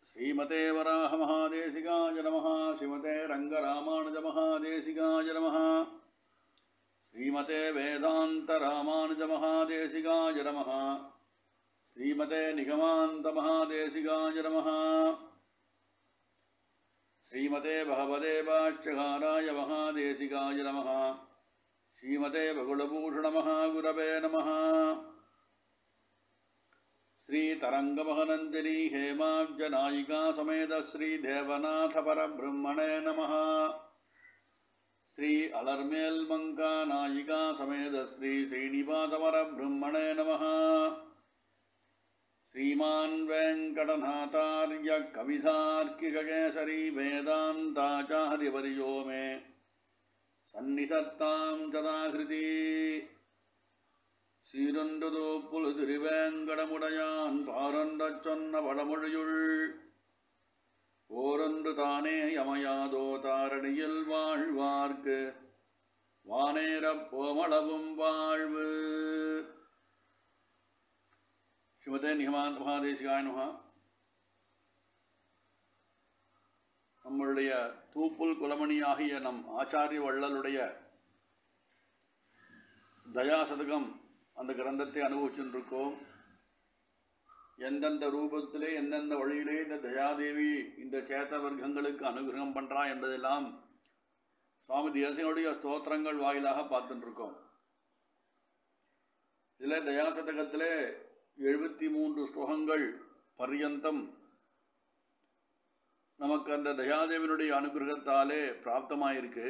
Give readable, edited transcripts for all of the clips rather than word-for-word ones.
श्रीमते वराहमहादेशिकाय नमः। श्रीमते रङ्गरामानुजमहादेशिकाय नमः। श्रीमते वेदान्तरामानुजमहादेशिकाय नमः। श्रीमते निगमान्तमहादेशिकाय नमः। श्रीमते भगवते भाष्यकाराय महादेशिकाय नमः। श्रीमते बकुलभूषणमहागुरवे नमः। श्री तरंगमहनंदिनी हेमाब्जनायिका समेत श्री देवनाथ परब्रह्मणे नमः। श्री अलर्मेल्मंका नायिका समेत श्री श्रीनिवास परब्रह्मणे नमः। श्रीमान् वेंकटनाथार्य कवितार्किककेसरी वेदान्ताचार्यवर्यो मे सन्निधत्तां सदाकृति। சீரொன்றுதோ புலு திருவேங்கடமுடையான் பாரொன்றச் சொன்ன வடமொழியுள் ஓரொன்று தானே யமையாதோ தாரணியில் வாழ்வார்க்கு வானேரப் போமளவும் வாழ்வு. ஸ்ரீமதே நிகமாந்த மகாதேசிகாய நமஹ. நம்முடைய தூப்புல் குலமணியாகிய நம் ஆச்சாரிய வள்ளலுடைய தயாசதகம் அந்த கிரந்தத்தை அனுபவிச்சுருக்கோம். எந்தெந்த ரூபத்திலே எந்தெந்த வழியிலே இந்த தயாதேவி இந்த சேத்த வர்க்கங்களுக்கு அனுகிரகம் பண்ணுறா என்பதெல்லாம் சுவாமி தேசிகனுடைய ஸ்தோத்திரங்கள் வாயிலாக பார்த்துட்டுருக்கோம். இதில் தயாசதகத்திலே 73 ஸ்லோகங்கள் பர்யந்தம் நமக்கு அந்த தயாதேவினுடைய அனுகிரகத்தாலே பிராப்தமாயிருக்கு.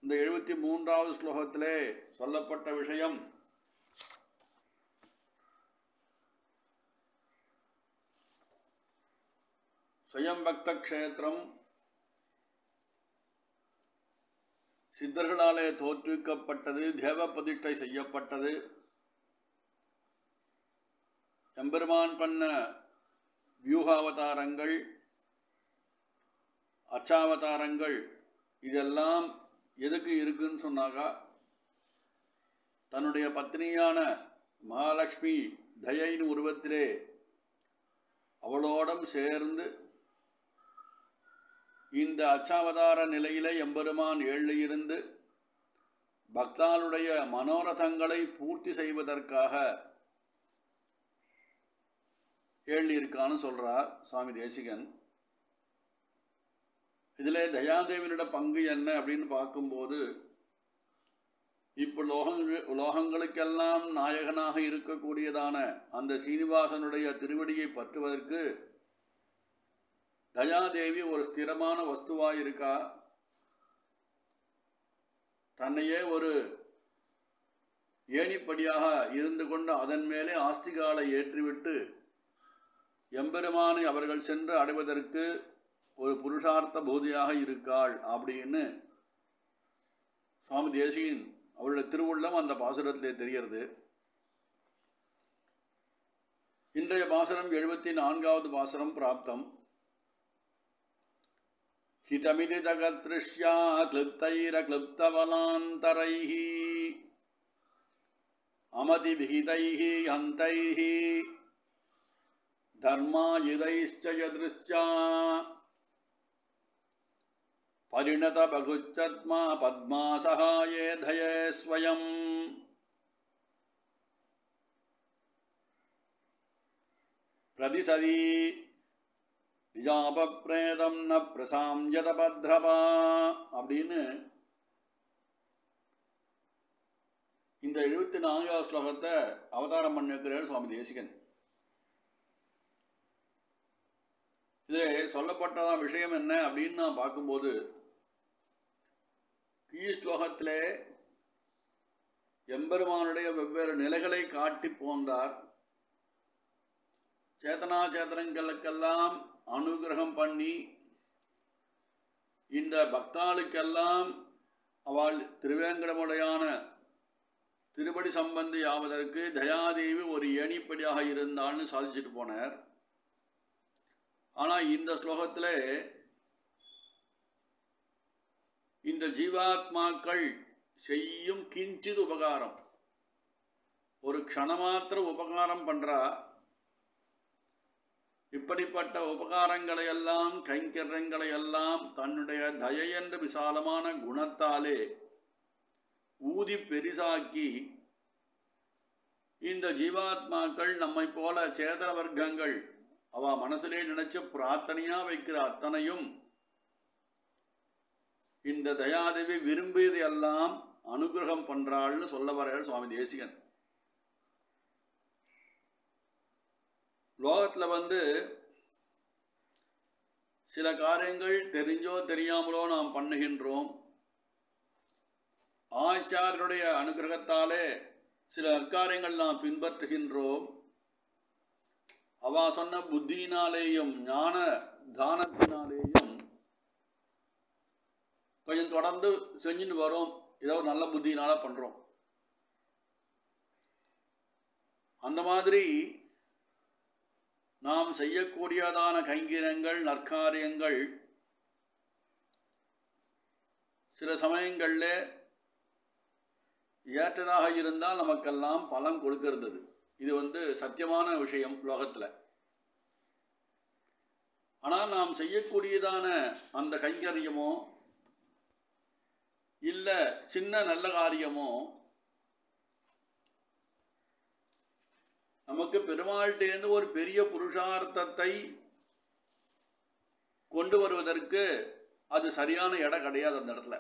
இந்த 73வது ஸ்லோகத்திலே சொல்லப்பட்ட விஷயம் ஸ்வயம் பக்த க்ஷேத்திரம் சித்தர்களாலே தோற்றுவிக்கப்பட்டது, தேவ பிரதிஷ்டை செய்யப்பட்டது, எம்பெருமான் பண்ண வியூகாவதாரங்கள் அச்சாவதாரங்கள் இதெல்லாம் எதுக்கு இருக்குன்னு சொன்னாக்கா, தன்னுடைய பத்னியான மகாலட்சுமி தயையின் உருவத்திலே அவளோடும் சேர்ந்து இந்த அச்சாவதார நிலையிலே எம்பெருமான் எழுந்திருந்து பக்தாளுடைய மனோரதங்களை பூர்த்தி செய்வதற்காக எழுந்திருக்கான்னு சொல்கிறார் சுவாமி தேசிகன். இதில் தயாதேவியோட பங்கு என்ன அப்படின்னு பார்க்கும்போது, இப்போ உலோகங்களுக்கெல்லாம் நாயகனாக இருக்கக்கூடியதான அந்த சீனிவாசனுடைய திருவடியை பற்றுவதற்கு தயாதேவி ஒரு ஸ்திரமான வஸ்துவாக இருக்கா. தன்னையே ஒரு ஏணிப்படியாக இருந்து கொண்டு அதன் மேலே ஆஸ்திகாலை ஏற்றிவிட்டு எம்பெருமானை அவர்கள் சென்று அடைவதற்கு ஒரு புருஷார்த்த போதியாக இருக்காள் அப்படின்னு சுவாமி தேசிகன் அவருடைய திருவுள்ளம் அந்த பாசுரத்திலே தெரிகிறது. இன்றைய பாசுரம் 74வது பாசுரம் பிராப்தம். ஹிதமிதி தகத்ருஷ்யா க்ளிப்தைர க்ளிப்தவலாந்தரைஹி அமதி விஹிதைஹி ஹந்தைஹி தர்மாயுதைஷ்ச யத்ருஷ்யா परिणत बगुच्चत्मा पद्मा सहाये धये स्वयं. प्रतिसदी निजापप्रेदं न प्रसाम्यत भद्रपा அப்படின்னு இந்த 74வது ஸ்லோகத்தை அவதாரம் பண்ணிருக்கிறார் சுவாமி தேசிகன். இது சொல்லப்பட்டதான் விஷயம் என்ன அப்படின்னு நான் பார்க்கும்போது, ஸ்லோகத்திலே எம்பெருமானுடைய வெவ்வேறு நிலைகளை காட்டி போந்தார். சேத்தனா சேத்தனங்களுக்கெல்லாம் அனுகிரகம் பண்ணி இந்த பக்தாளுக்கெல்லாம் அவள் திருவேங்கடமுடையான திருப்படி சம்பந்தி ஆவதற்கு தயாதேவி ஒரு ஏணிப்படியாக இருந்தான்னு சாதிச்சுட்டு போனார். ஆனால் இந்த ஸ்லோகத்தில் இந்த ஜீவாத்மாக்கள் செய்யும் கிஞ்சித் உபகாரம், ஒரு க்ஷணமாத்திர உபகாரம் பண்ணுறா. இப்படிப்பட்ட உபகாரங்களை எல்லாம் கைங்கரியங்களை எல்லாம் தன்னுடைய தயை என்ற விசாலமான குணத்தாலே ஊதி பெரிசாக்கி இந்த ஜீவாத்மாக்கள் நம்மை போல சேதன வர்க்கங்கள் அவ மனசிலே நினைச்சு பிரார்த்தனையா வைக்கிற அத்தனையும் இந்த தயாதேவி விரும்பியதையெல்லாம் அனுகிரகம் பண்றாள்னு சொல்ல வர சுவாமி தேசிகன். லோகத்தில் சில காரியங்கள் தெரிஞ்சோ தெரியாமலோ நாம் பண்ணுகின்றோம். ஆச்சாரியனுடைய அனுகிரகத்தாலே சில நற்காரியங்கள் நாம் பின்பற்றுகின்றோம். அவா சொன்ன புத்தியினாலேயும் ஞான தானத்தினாலேயும் கொஞ்சம் தொடர்ந்து செஞ்சுன்னு வரோம். ஏதோ நல்ல புத்தியினால பண்ணுறோம். அந்த மாதிரி நாம் செய்யக்கூடியதான கைங்கரியங்கள் நற்காரியங்கள் சில சமயங்களில் ஏற்றதாக இருந்தால் நமக்கெல்லாம் பலன் கொடுக்கிறது. இது சத்தியமான விஷயம் லோகத்தில். ஆனால் நாம் செய்யக்கூடியதான அந்த கைங்கரியமோ இல்லை சின்ன நல்ல காரியமோ நமக்கு பெருமாள்கிட்டேருந்து ஒரு பெரிய புருஷார்த்தத்தை கொண்டு வருவதற்கு அது சரியான இடம் கிடையாது அந்த இடத்துல.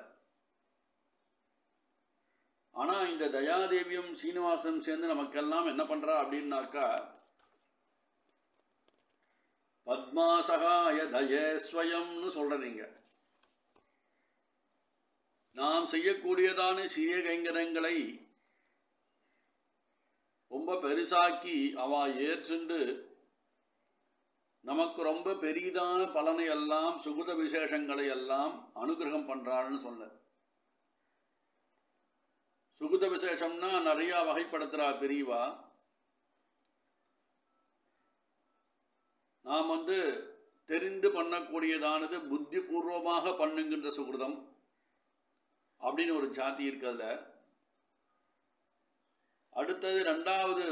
ஆனால் இந்த தயாதேவியும் சீனிவாசனும் சேர்ந்து நமக்கெல்லாம் என்ன பண்ணுறா அப்படின்னாக்கா, பத்மாசகாய தயே ஸ்வயம்னு சொல்கிறீங்க. நாம் செய்யக்கூடியதான சிறிய கைங்கரங்களை ரொம்ப பெருசாக்கி அவ ஏற்றுண்டு நமக்கு ரொம்ப பெரிதான பலனை எல்லாம் சுகுத விசேஷங்களை எல்லாம் அனுகிரகம் பண்ணுறாள்னு சொன்ன. சுகுத விசேஷம்னா நிறையா வகைப்படுத்துகிறா பெரியவா. நாம் தெரிந்து பண்ணக்கூடியதானது புத்தி பூர்வமாக பண்ணுகின்ற சுகிருதம் அப்படின்னு ஒரு ஜாதி இருக்கிறதுல. அடுத்தது ரெண்டாவது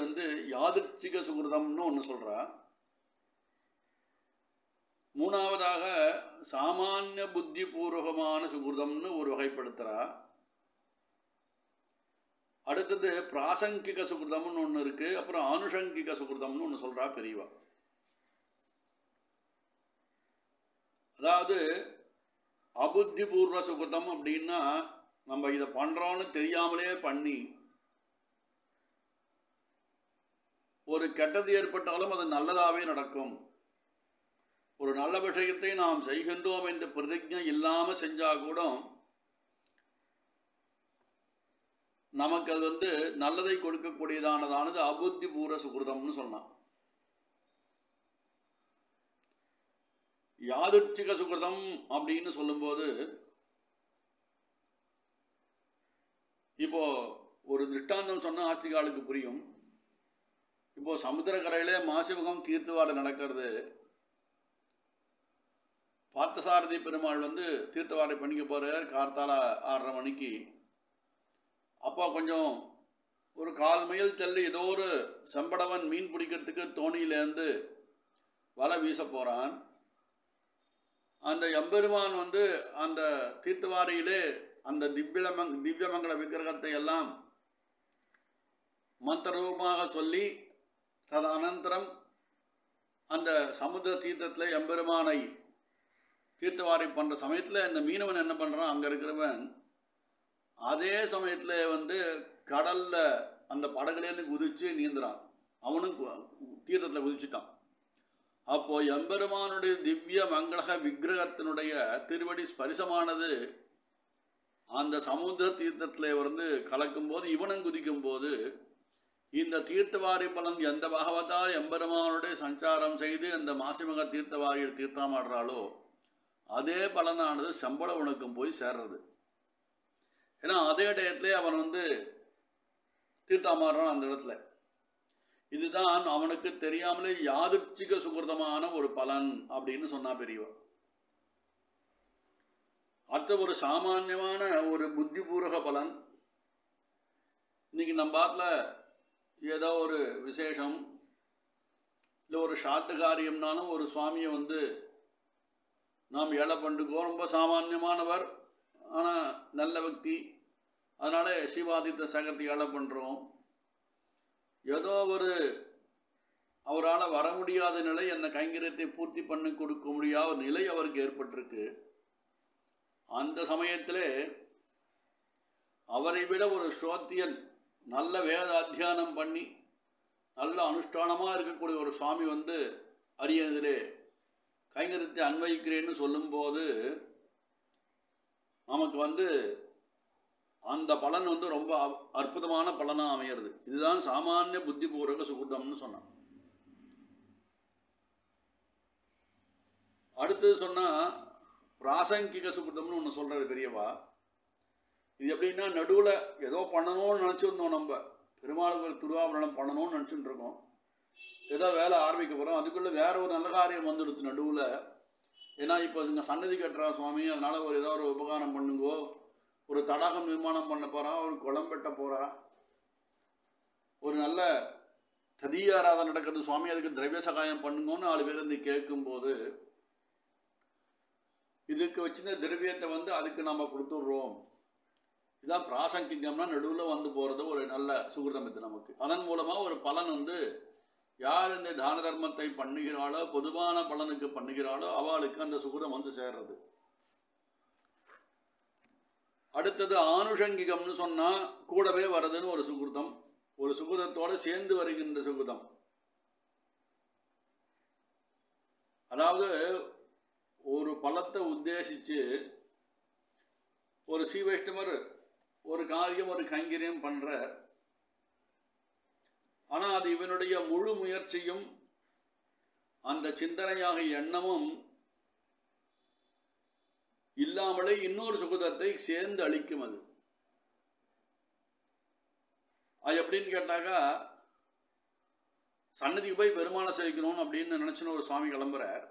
யாதிர்ச்சிக சுகிருதம்னு ஒன்று சொல்கிறா. மூணாவதாக சாமானிய புத்தி பூர்வகமான சுகிருதம்னு ஒரு வகைப்படுத்துகிறா. அடுத்தது பிராசங்கிக சுகிருதம்னு ஒன்று இருக்குது. அப்புறம் ஆனுஷங்கிக சுகிருதம்னு ஒன்று சொல்கிறா பெரியவா. அதாவது அபுத்திபூர்வ சுகிருதம் அப்படின்னா நம்ம இதை பண்ணுறோன்னு தெரியாமலே பண்ணி ஒரு கெட்டது ஏற்பட்டாலும் அது நல்லதாகவே நடக்கும். ஒரு நல்ல விஷயத்தை நாம் செய்கின்றோம் என்ற பிரதிஜை இல்லாமல் செஞ்சால் கூட நமக்கு அது நல்லதை கொடுக்கக்கூடியதானதானது அபுத்திபூர்வ சுகிருதம்னு சொன்னான். யாதிர்ச்சிக சுகிருதம் அப்படின்னு சொல்லும்போது இப்போ ஒரு திருஷ்டாந்தம் சொன்னால் ஆஸ்திகாலுக்கு புரியும். இப்போது சமுத்திரக்கரையிலே மாசிமுகம் தீர்த்தவாடை நடக்கிறது. பார்த்தசாரதி பெருமாள் தீர்த்தவாடை பண்ணிக்க போகிறார் கார்த்தால 6:30 மணிக்கு. அப்போ கொஞ்சம் ஒரு 1/4 மைல் தள்ளி ஏதோ ஒரு செம்படவன் மீன் பிடிக்கிறதுக்கு தோணியிலேருந்து வலை வீச போகிறான். அந்த எம்பெருமான் அந்த தீர்த்தவாரியிலே அந்த திவ்யமங்கல விக்கிரகத்தை எல்லாம் மந்திரரூபமாக சொல்லி ததனந்தரம் அந்த சமுத்திர தீர்த்தத்தில் எம்பெருமானை தீர்த்தவாரி பண்ணுற சமயத்தில் இந்த மீனவன் என்ன பண்ணுறான், அங்கே இருக்கிறவன் அதே சமயத்தில் கடலில் அந்த படகுலேருந்து குதித்து நீந்துறான். அவனும் தீர்த்தத்தில் குதிச்சுட்டான். அப்போது எம்பெருமானுடைய திவ்ய மங்களக விக்கிரகத்தினுடைய திருவடி ஸ்பரிசமானது அந்த சமுத்திர தீர்த்தத்தில் கலக்கும்போது இவனும் குதிக்கும்போது இந்த தீர்த்தவாரி பலன் எந்த பாகவத்தால் எம்பெருமானுடைய சஞ்சாரம் செய்து அந்த மாசிமக தீர்த்தவாரியில் தீர்த்தமாடுறாளோ அதே பலனானது செம்படவனுக்கும் போய் சேர்றது. ஏன்னா அதே டயத்திலே அவன் தீர்த்தமாடுறான் அந்த இடத்துல. இதுதான் அவனுக்கு தெரியாமலே யாதிர்ச்சிக சுகிருதமான ஒரு பலன் அப்படின்னு சொன்னா பெரியவா. அடுத்த ஒரு சாமான்யமான ஒரு புத்திபூர்வக பலன். இன்னைக்கு நம்ம பாட்டில் ஏதோ ஒரு விசேஷம், இல்லை ஒரு சாத்து காரியம்னாலும் ஒரு சுவாமியை வந்து நாம் ஏழை பண்ணிருக்கோம். ரொம்ப சாமானியமானவர், ஆனால் நல்ல பக்தி, அதனால் சிவாதித்த சேகரத்தை ஏழை பண்ணுறோம். ஏதோ ஒரு அவரால் வர முடியாத நிலை, அந்த கைங்கரியத்தை பூர்த்தி பண்ணி கொடுக்க முடியாத ஒரு நிலை அவருக்கு ஏற்பட்டிருக்கு. அந்த சமயத்தில் அவரை விட ஒரு ஸ்ரோத்தியன் நல்ல வேத அத்தியானம் பண்ணி நல்ல அனுஷ்டானமாக இருக்கக்கூடிய ஒரு சுவாமி வந்து அரியதிலே கைங்கரியத்தை அன்வயிக்கிறேன்னு சொல்லும்போது நமக்கு வந்து அந்த பலன் வந்து ரொம்ப அற்புதமான பலனாக அமையிறது. இதுதான் சாமானிய புத்திபூர்வக சுகிருதம்னு சொன்னான். அடுத்தது சொன்னால் பிராசங்கிக சுகிருதம்னு ஒன்று சொல்கிறாரு பெரியவா. இது எப்படின்னா, நடுவில் ஏதோ பண்ணணும்னு நினச்சிருந்தோம், நம்ம பெருமாளுக்கு ஒரு திருவாபரணம் பண்ணணும்னு நினச்சிட்டு இருக்கோம், ஏதோ வேலை ஆரம்பிக்க போகிறோம், அதுக்குள்ளே வேற ஒரு நல்ல காரியம் வந்துடுது நடுவில். ஏன்னா இப்போ இங்கே சன்னதி கட்டுறா சுவாமி, அதனால் ஒரு ஏதோ ஒரு உபகாரம் பண்ணுங்கோ, ஒரு தடாகம் நிர்மாணம் பண்ண போகிறா, ஒரு குளம் வெட்ட போகிறா, ஒரு நல்ல ததீய ஆராதனை நடக்கிறது சுவாமி, அதுக்கு திரவிய சகாயம் பண்ணுங்கன்னு 4 பேர் வந்து கேட்கும்போது இதுக்கு வச்சுருந்த திரவியத்தை வந்து அதுக்கு நம்ம கொடுத்துட்றோம். இதுதான் பிராசங்கிகம்னா நடுவில் வந்து போகிறது ஒரு நல்ல சுகிருதம் இது நமக்கு. அதன் மூலமாக ஒரு பலன் வந்து யார் இந்த தான தர்மத்தை பண்ணுகிறாளோ, பொதுவான பலனுக்கு பண்ணுகிறாளோ, அவளுக்கு அந்த சுகிருதம் வந்து சேர்றது. அடுத்தது ஆனுஷங்கிகம்னு சொன்னால் கூடவே வருதுன்னு ஒரு சுகிருதம், ஒரு சுகிருதத்தோடு சேர்ந்து வருகின்ற சுகிருதம். அதாவது ஒரு பலத்தை உத்தேசித்து ஒரு ஸ்ரீ வைஷ்ணவர் ஒரு காரியம் ஒரு கைங்கரியம் பண்ணுறார். ஆனால் அது இவனுடைய முழு முயற்சியும் அந்த சிந்தனையாக எண்ணமும் இல்லாமலே இன்னொரு சுகிருதத்தை சேர்ந்து அளிக்கும். அது எப்படின்னு கேட்டாக்கா, சன்னதிக்கு போய் பெருமாளை சேவிக்கணும் அப்படின்னு நினச்சின்னு ஒரு சுவாமி கிளம்புறார்.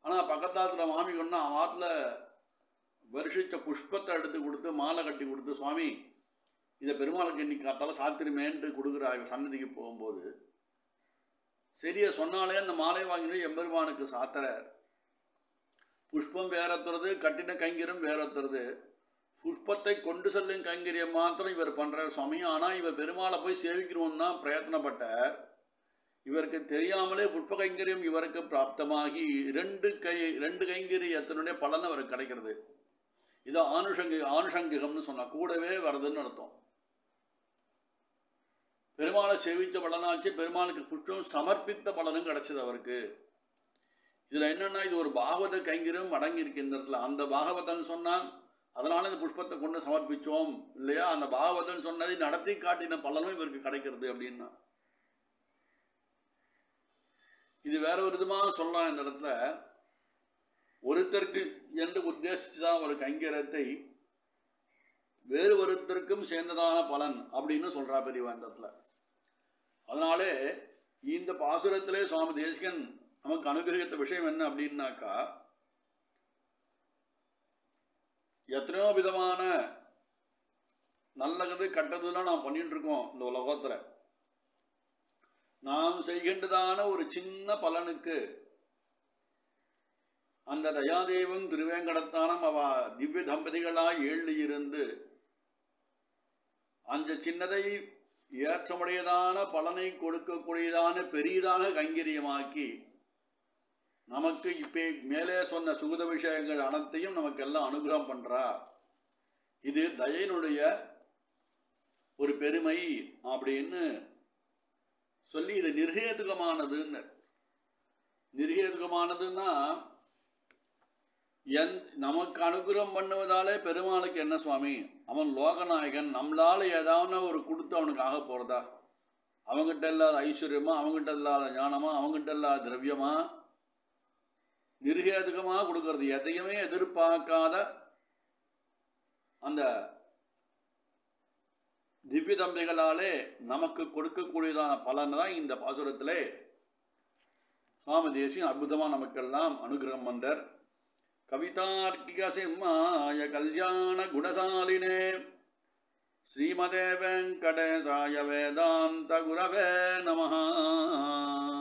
ஆனால் பக்கத்தாத்துல மாமி கொண்டா அவன் ஆற்றுல வருஷித்த புஷ்பத்தை எடுத்து கொடுத்து மாலை கட்டி கொடுத்து, சுவாமி இதை பெருமாளுக்கு இன்னைக்கு காத்தால சாத்திரமேன்ட்டு கொடுக்குறா. சன்னதிக்கு போகும்போது சரியா சொன்னாலே அந்த மாலை வாங்கினு எம்பெருமானுக்கு சாத்துறார். புஷ்பம் வேறத்துறது, கட்டின கைங்கரியம் வேறத்துறது. புஷ்பத்தை கொண்டு செல்லும் கைங்கரியம் மாத்திரம் இவர் பண்ணுறார் சுவாமி. ஆனால் இவர் பெருமாளை போய் சேவிக்கணும்னு தான் பிரயத்தனப்பட்டார். இவருக்கு தெரியாமலே புஷ்ப கைங்கரியம் இவருக்கு பிராப்தமாகி ரெண்டு கைங்கரியத்தினுடைய பலன் அவருக்கு கிடைக்கிறது. இது ஆனுஷங்கிகம்னு சொன்னால் கூடவே வருதுன்னு அர்த்தம். பெருமாளை சேவித்த பலனாச்சு, பெருமாளுக்கு புஷ்பம் சமர்ப்பித்த பலனும் கிடைச்சது அவருக்கு. இதில் என்னென்னா, இது ஒரு பாகவத கைங்கரியம் அடங்கியிருக்கு இந்த இடத்துல. அந்த பாகவதன் சொன்னான், அதனால இந்த புஷ்பத்தை கொண்டு சமர்ப்பித்தோம் இல்லையா, அந்த பாகவதன் சொன்னதை நடத்தி காட்டின பலனும் இவருக்கு கிடைக்கிறது அப்படின்னா. இது வேற ஒரு விதமாக சொல்லலாம். இந்த இடத்துல ஒருத்தருக்கு என்று உத்தேசித்து தான் ஒரு கைங்கரியத்தை வேறு ஒருத்தருக்கும் சேர்ந்ததான பலன் அப்படின்னு சொல்கிறா பெரியவா இந்த இடத்துல. அதனாலே இந்த பாசுரத்திலே சுவாமி தேசிகன் நமக்கு அனுகிரகித்த விஷயம் என்ன அப்படின்னாக்கா, எத்தனையோ விதமான நல்லது கட்டதுலாம் நாம் பண்ணிட்டு இருக்கோம் இந்த உலகத்தில். நாம் செய்கின்றதான ஒரு சின்ன பலனுக்கு அந்த தயாதேவன் திருவேங்கடத்தானம் அவ திவ்ய தம்பதிகளாய் இருந்து அந்த சின்னதை ஏற்றமுடையதான பலனை கொடுக்கக்கூடியதான பெரியதான கைங்கரியமாக்கி நமக்கு இப்போ மேலே சொன்ன சுகத விஷயங்கள் அனைத்தையும் நமக்கெல்லாம் அனுகிரகம் பண்ணுறா. இது தயனுடைய ஒரு பெருமை அப்படின்னு சொல்லி இது நிர்ஹேதுகமானதுன்னு. நிர்ஹேதுகமானதுன்னா நமக்கு அனுகிரகம் பண்ணுவதாலே பெருமாளுக்கு என்ன சுவாமி, அவன் லோகநாயகன், நம்மளால் ஏதாவது ஒரு கொடுத்து அவனுக்கு ஆக போகிறதா? அவங்ககிட்ட இல்லாத ஐஸ்வர்யமா, அவங்ககிட்ட இல்லாத ஞானமா, அவங்ககிட்ட இல்லாத திரவியமா, நிர்ஹேதுகமாக கொடுக்கறது, எதையுமே எதிர்பார்க்காத அந்த திவ்ய தம்பதிகளாலே நமக்கு கொடுக்கக்கூடியதான பலன் தான் இந்த பாசுரத்திலே சுவாமி தேசிகன் அற்புதமாக நமக்கெல்லாம் அனுகிரகம் பண்றார். கவிதார்க்கிக சிம்மாய கல்யாண குணசாலினே ஸ்ரீமதே வெங்கடேசாய வேதாந்த குரவே நமஹ.